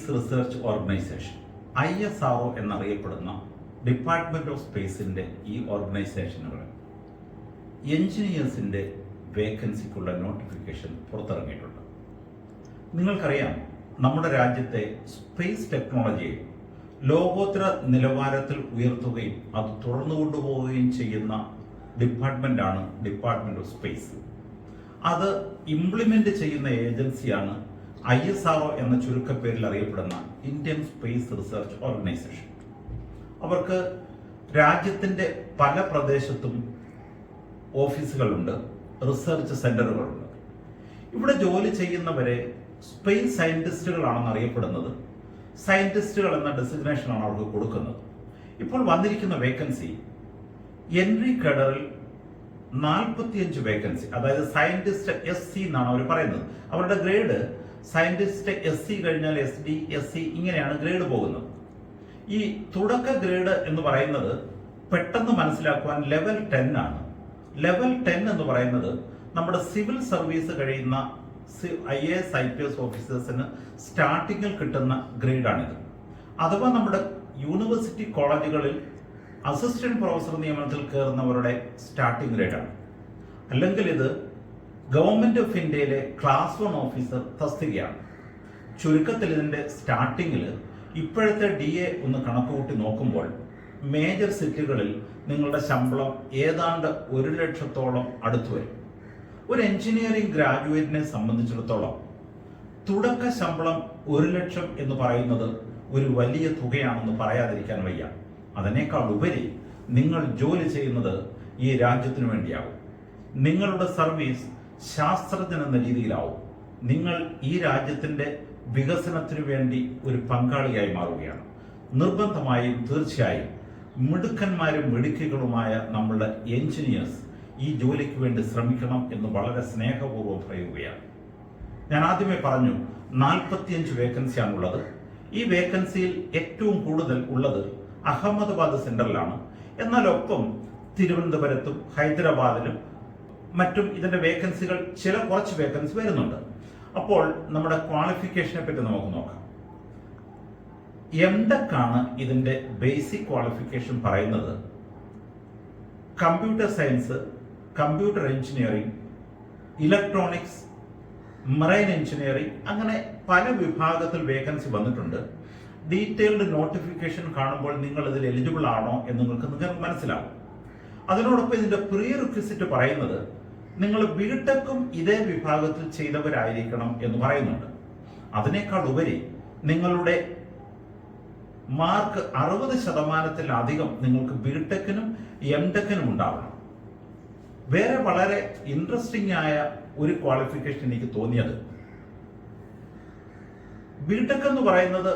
Space research organisation ISRO എന്നറിയപ്പെടുന്ന department of സ്പേസിന്റെ ഈ ഓർഗനൈസേഷനുകൾ എഞ്ചിനീയേഴ്സിന്റെ വേക്കൻസിക്കുള്ള നോട്ടിഫിക്കേഷൻ പുറത്തിറങ്ങിയിട്ടുണ്ട്. നിങ്ങൾക്കറിയാം, നമ്മുടെ രാജ്യത്തെ സ്പേസ് ടെക്നോളജിയെ ലോകോത്തര നിലവാരത്തിൽ ഉയർത്തുകയും അത് തുടർന്നു കൊണ്ടുപോവുകയും ചെയ്യുന്ന ഡിപ്പാർട്ട്മെന്റാണ് ഡിപ്പാർട്ട്മെന്റ് ഓഫ് സ്പേസ്. അത് ഇംപ്ലിമെന്റ് ചെയ്യുന്ന ഏജൻസിയാണ് ISRO എന്ന ചുരുക്കപ്പേരിൽ അറിയപ്പെടുന്ന ഇന്ത്യൻ സ്പേസ് റിസർച്ച് ഓർഗനൈസേഷൻ. അവർക്ക് രാജ്യത്തിന്റെ പല പ്രദേശത്തും ഓഫീസുകളുണ്ട്, റിസർച്ച് സെന്ററുകളുണ്ട്. ഇവിടെ ജോലി ചെയ്യുന്നവരെ സ്പേസ് സയന്റിസ്റ്റുകളാണെന്ന് അറിയപ്പെടുന്നത്. സയന്റിസ്റ്റുകൾ എന്ന ഡെസിഗ്നേഷനാണ് അവർക്ക് കൊടുക്കുന്നത്. ഇപ്പോൾ വന്നിരിക്കുന്ന വേക്കൻസി എൻട്രി കേഡറിൽ 45 വേക്കൻസി, അതായത് സയന്റിസ്റ്റ് SC എന്നാണ് അവർ പറയുന്നത്. അവരുടെ ഗ്രേഡ് സയന്റിസ്റ്റ് SC കഴിഞ്ഞാൽ SD, SC ഇങ്ങനെയാണ് ഗ്രേഡ് പോകുന്നത്. ഈ തുടക്ക ഗ്രേഡ് എന്ന് പറയുന്നത് പെട്ടെന്ന് മനസ്സിലാക്കുവാൻ ലെവൽ 10 ആണ്. ലെവൽ 10 എന്ന് പറയുന്നത് നമ്മുടെ സിവിൽ സർവീസ് കഴിയുന്ന IAS IPS ഓഫീസേഴ്സിന് സ്റ്റാർട്ടിങ്ങിൽ കിട്ടുന്ന ഗ്രേഡാണിത്. അഥവാ നമ്മുടെ യൂണിവേഴ്സിറ്റി കോളേജുകളിൽ അസിസ്റ്റന്റ് പ്രൊഫസർ നിയമനത്തിൽ കയറുന്നവരുടെ സ്റ്റാർട്ടിംഗ് ഗ്രേഡാണ്. അല്ലെങ്കിൽ ഇത് ഗവൺമെന്റ് ഓഫ് ഇന്ത്യയിലെ ക്ലാസ് 1 ഓഫീസർ തസ്തികയാണ്. ചുരുക്കത്തിൽ ഇതിന്റെ സ്റ്റാർട്ടിങ്ങിൽ ഇപ്പോഴത്തെ DA ഒന്ന് കണക്കുകൂട്ടി നോക്കുമ്പോൾ മേജർ സിറ്റികളിൽ നിങ്ങളുടെ ശമ്പളം ഏതാണ്ട് 1 ലക്ഷത്തോളം അടുത്തു വരും. ഒരു എഞ്ചിനീയറിംഗ് ഗ്രാജുവേറ്റിനെ സംബന്ധിച്ചിടത്തോളം തുടക്ക ശമ്പളം 1 ലക്ഷം എന്ന് പറയുന്നത് ഒരു വലിയ തുകയാണെന്ന് പറയാതിരിക്കാൻ വയ്യ. അതിനേക്കാൾ ഉപരി നിങ്ങൾ ജോലി ചെയ്യുന്നത് ഈ രാജ്യത്തിനു വേണ്ടിയാവും. നിങ്ങളുടെ സർവീസ് ശാസ്ത്രജ്ഞൻ എന്ന രീതിയിലാവും. നിങ്ങൾ ഈ രാജ്യത്തിന്റെ വികസനത്തിനു വേണ്ടി ഒരു പങ്കാളിയായി മാറുകയാണ്. നിർബന്ധമായും തീർച്ചയായും മിടുക്കന്മാരും മിടുക്കികളുമായ നമ്മളുടെ എഞ്ചിനീയേഴ്സ് ഈ ജോലിക്ക് വേണ്ടി ശ്രമിക്കണം എന്ന് വളരെ സ്നേഹപൂർവ്വം പറയുകയാണ്. ഞാൻ ആദ്യമേ പറഞ്ഞു 45 വേക്കൻസിയാണുള്ളത്. ഈ വേക്കൻസിയിൽ ഏറ്റവും കൂടുതൽ ഉള്ളത് അഹമ്മദാബാദ് സെന്ററിലാണ്. എന്നാൽ ഒപ്പം തിരുവനന്തപുരത്തും ഹൈദരാബാദിലും മറ്റും ഇതിന്റെ വേക്കൻസികൾ കുറച്ച് വേക്കൻസി വരുന്നുണ്ട്. അപ്പോൾ നമ്മുടെ ക്വാളിഫിക്കേഷനെ പറ്റി നമുക്ക് നോക്കാം. MTech ആണ് ഇതിന്റെ ബേസിക് ക്വാളിഫിക്കേഷൻ പറയുന്നത്. Computer science, computer engineering, electronics, marine engineering, അങ്ങനെ പല വിഭാഗത്തിൽ വേക്കൻസി വന്നിട്ടുണ്ട്. ഡീറ്റെയിൽഡ് നോട്ടിഫിക്കേഷൻ കാണുമ്പോൾ നിങ്ങൾ ഇതിൽ എലിജിബിൾ ആണോ എന്ന് നിങ്ങൾക്ക് മനസ്സിലാവും. അതിനോടൊപ്പം ഇതിന്റെ പ്രീ റിക്വിസിറ്റ് പറയുന്നത് നിങ്ങൾ ബിടെക്കും ഇതേ വിഭാഗത്തിൽ ചെയ്തവരായിരിക്കണം എന്ന് പറയുന്നുണ്ട്. അതിനേക്കാൾ ഉപരി നിങ്ങളുടെ മാർക്ക് 60%-ത്തിലധികം നിങ്ങൾക്ക് ബിടെക്കിനും MTechനും ഉണ്ടാവണം. വേറെ വളരെ ഇൻട്രസ്റ്റിംഗ് ആയ ഒരു ക്വാളിഫിക്കേഷൻ എനിക്ക് തോന്നിയത്, ബിടെക് എന്ന് പറയുന്നത്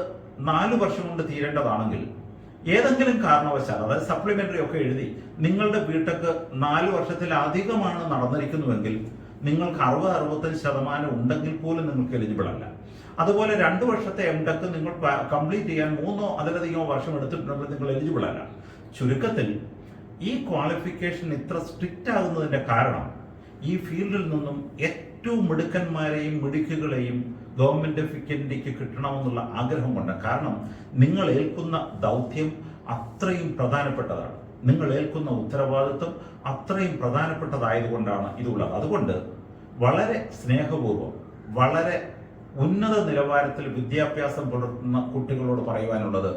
4 വർഷം കൊണ്ട് തീരേണ്ടതാണെങ്കിൽ ഏതെങ്കിലും കാരണവശാൽ, അതായത് സപ്ലിമെന്ററി ഒക്കെ എഴുതി നിങ്ങളുടെ ബിടെക് 4 വർഷത്തിലധികമാണ് നടന്നിരിക്കുന്നുവെങ്കിൽ നിങ്ങൾക്ക് 60-65% ഉണ്ടെങ്കിൽ പോലും നിങ്ങൾക്ക് എലിജിബിൾ അല്ല. അതുപോലെ 2 വർഷത്തെ MTech നിങ്ങൾ കംപ്ലീറ്റ് ചെയ്യാൻ 3 അതിലധികമോ വർഷം എടുത്തിട്ടുണ്ടെങ്കിൽ നിങ്ങൾ എലിജിബിൾ അല്ല. ചുരുക്കത്തിൽ ഈ ക്വാളിഫിക്കേഷൻ ഇത്ര സ്ട്രിക്റ്റ് ആകുന്നതിന്റെ കാരണം ഈ ഫീൽഡിൽ നിന്നും ഏറ്റവും മിടുക്കന്മാരെയും മിടുക്കുകളെയും ഗവൺമെന്റ് ഓഫ് ഇന്ത്യക്ക് കിട്ടണമെന്നുള്ള ആഗ്രഹം കൊണ്ട്. കാരണം നിങ്ങൾ ഏൽക്കുന്ന ദൗത്യം അത്രയും പ്രധാനപ്പെട്ടതാണ്, നിങ്ങൾ ഏൽക്കുന്ന ഉത്തരവാദിത്വം അത്രയും പ്രധാനപ്പെട്ടതായതുകൊണ്ടാണ് ഇതുള്ളത്. അതുകൊണ്ട് വളരെ സ്നേഹപൂർവ്വം, വളരെ ഉന്നത നിലവാരത്തിൽ വിദ്യാഭ്യാസം പുലർത്തുന്ന കുട്ടികളോട് പറയുവാനുള്ളത്,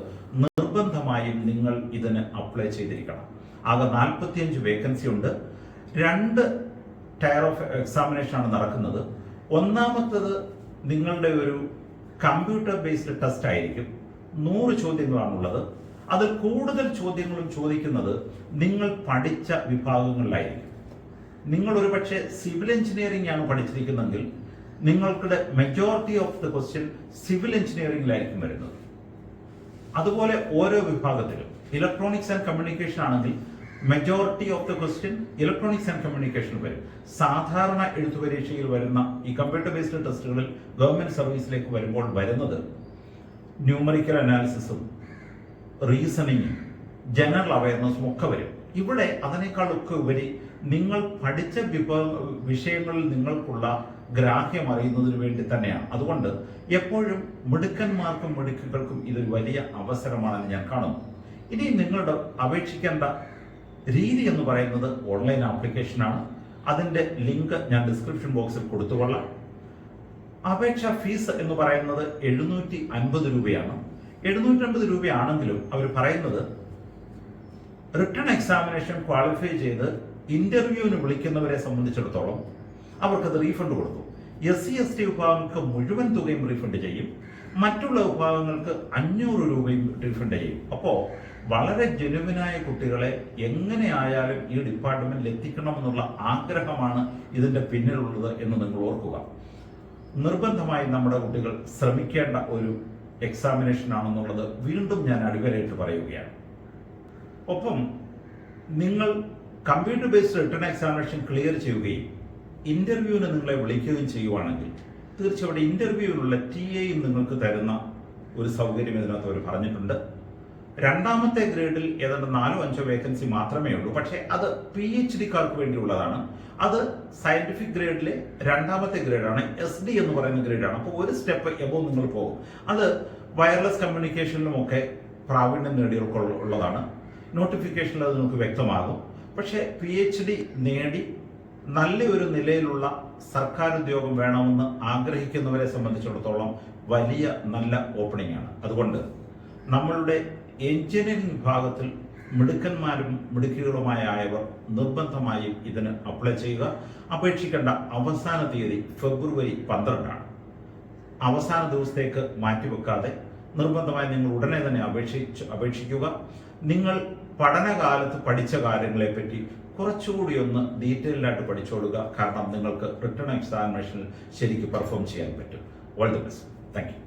നിർബന്ധമായും നിങ്ങൾ ഇതിന് അപ്ലൈ ചെയ്തിരിക്കണം. ആകെ 45 വേക്കൻസി ഉണ്ട്. 2 ടയർ ഓഫ് എക്സാമിനേഷൻ ആണ് നടക്കുന്നത്. ഒന്നാമത്തത് നിങ്ങളുടെ ഒരു കമ്പ്യൂട്ടർ ബേസ്ഡ് ടെസ്റ്റ് ആയിരിക്കും. 100 ചോദ്യങ്ങളാണുള്ളത്. അതിൽ കൂടുതൽ ചോദ്യങ്ങളും ചോദിക്കുന്നത് നിങ്ങൾ പഠിച്ച വിഭാഗങ്ങളിലായിരിക്കും. നിങ്ങൾ ഒരു പക്ഷേ സിവിൽ എഞ്ചിനീയറിംഗ് ആണ് പഠിച്ചിരിക്കുന്നതെങ്കിൽ നിങ്ങൾക്കുടെ majority of the question civil എഞ്ചിനീയറിംഗിലായിരിക്കും വരുന്നത്. അതുപോലെ ഓരോ വിഭാഗത്തിലും ഇലക്ട്രോണിക്സ് ആൻഡ് കമ്മ്യൂണിക്കേഷൻ ആണെങ്കിൽ majority of the question electronics and communication വരും. സാധാരണ എഴുത്തു പരീക്ഷയിൽ വരുന്ന ഈ കമ്പ്യൂട്ടർ ബേസ്ഡ് ടെസ്റ്റുകളിൽ ഗവൺമെന്റ് സർവീസിലേക്ക് വരുമ്പോൾ വരുന്നത് ന്യൂമറിക്കൽ അനാലിസിസും റീസണിങ്ങും ജനറൽ അവയർനെസ്സും ഒക്കെ വരും. ഇവിടെ അതിനേക്കാളൊക്കെ ഉപരി നിങ്ങൾ പഠിച്ച വിഷയങ്ങളിൽ നിങ്ങൾക്കുള്ള ഗ്രാഹ്യം അറിയുന്നതിന് വേണ്ടി തന്നെയാണ്. അതുകൊണ്ട് എപ്പോഴും മിടുക്കന്മാർക്കും മിടുക്കുകൾക്കും ഇതൊരു വലിയ അവസരമാണെന്ന് ഞാൻ കാണുന്നു. ഇനി നിങ്ങളുടെ അപേക്ഷിക്കേണ്ട രീതി എന്ന് പറയുന്നത് ഓൺലൈൻ ആപ്ലിക്കേഷനാണ്. അതിൻ്റെ ലിങ്ക് ഞാൻ ഡിസ്ക്രിപ്ഷൻ ബോക്സിൽ കൊടുത്തുകൊള്ളാം. അപേക്ഷാ ഫീസ് എന്ന് പറയുന്നത് 750 രൂപയാണ്. 750 രൂപയാണെങ്കിലും അവർ പറയുന്നത് റിട്ടേൺ എക്സാമിനേഷൻ ക്വാളിഫൈ ചെയ്ത് ഇന്റർവ്യൂവിന് വിളിക്കുന്നവരെ സംബന്ധിച്ചിടത്തോളം അവർക്കത് റീഫണ്ട് കൊടുക്കും. SC/ST വിഭാഗങ്ങൾക്ക് മുഴുവൻ തുകയും റീഫണ്ട് ചെയ്യും. മറ്റുള്ള വിഭാഗങ്ങൾക്ക് 500 രൂപയും റീഫണ്ട് ചെയ്യും. അപ്പോൾ വളരെ ജെനുവിനായ കുട്ടികളെ എങ്ങനെയായാലും ഈ ഡിപ്പാർട്ട്മെന്റിൽ എത്തിക്കണമെന്നുള്ള ആഗ്രഹമാണ് ഇതിന്റെ പിന്നിലുള്ളത് എന്ന് നിങ്ങൾ ഓർക്കുക. നിർബന്ധമായി നമ്മുടെ കുട്ടികൾ ശ്രമിക്കേണ്ട ഒരു എക്സാമിനേഷൻ ആണെന്നുള്ളത് വീണ്ടും ഞാൻ അടിവരയിട്ട് പറയുകയാണ്. ഒപ്പം നിങ്ങൾ computer based written examination clear ചെയ്യുകയും ഇന്റർവ്യൂവിന് നിങ്ങളെ വിളിക്കുകയും ചെയ്യുവാണെങ്കിൽ തീർച്ചയായിട്ടും ഇന്റർവ്യൂവിനുള്ള TA നിങ്ങൾക്ക് തരുന്ന ഒരു സൗകര്യം ഇതിനകത്ത് അവർ പറഞ്ഞിട്ടുണ്ട്. രണ്ടാമത്തെ ഗ്രേഡിൽ ഏതാണ്ട് 4-5 വേക്കൻസി മാത്രമേ ഉള്ളൂ. പക്ഷേ അത് PhD-കാർക്ക് വേണ്ടിയുള്ളതാണ്. അത് സയന്റിഫിക് ഗ്രേഡിലെ രണ്ടാമത്തെ ഗ്രേഡാണ്. SD എന്ന് പറയുന്ന ഗ്രേഡാണ്. അപ്പോൾ ഒരു സ്റ്റെപ്പ് എബോ നിങ്ങൾ പോകും. അത് വയർലെസ് കമ്മ്യൂണിക്കേഷനിലുമൊക്കെ പ്രാവീണ്യം നേടിയുള്ളതാണ്. നോട്ടിഫിക്കേഷനിൽ അത് നിങ്ങൾക്ക് വ്യക്തമാകും. പക്ഷേ PhD നേടി നല്ലൊരു നിലയിലുള്ള സർക്കാർ ഉദ്യോഗം വേണമെന്ന് ആഗ്രഹിക്കുന്നവരെ സംബന്ധിച്ചിടത്തോളം വലിയ നല്ല ഓപ്പണിംഗ് ആണ്. അതുകൊണ്ട് നമ്മളുടെ എഞ്ചിനീയറിംഗ് വിഭാഗത്തിൽ മിടുക്കന്മാരും മിടുക്കികളുമായവർ നിർബന്ധമായും ഇതിന് അപ്ലൈ ചെയ്യുക. അപേക്ഷിക്കേണ്ട അവസാന തീയതി ഫെബ്രുവരി 12 അവസാന ദിവസത്തേക്ക് മാറ്റിവെക്കാതെ നിർബന്ധമായി നിങ്ങൾ ഉടനെ തന്നെ അപേക്ഷിക്കുക. നിങ്ങൾ പഠനകാലത്ത് പഠിച്ച കാര്യങ്ങളെപ്പറ്റി കുറച്ചുകൂടി ഒന്ന് ഡീറ്റെയിൽഡായിട്ട് പഠിച്ചോളുക. കാരണം നിങ്ങൾക്ക് റിട്ടേൺ എക്സാമിനേഷനിൽ ശരിക്കും പെർഫോം ചെയ്യാൻ പറ്റും. All the best. Thank you.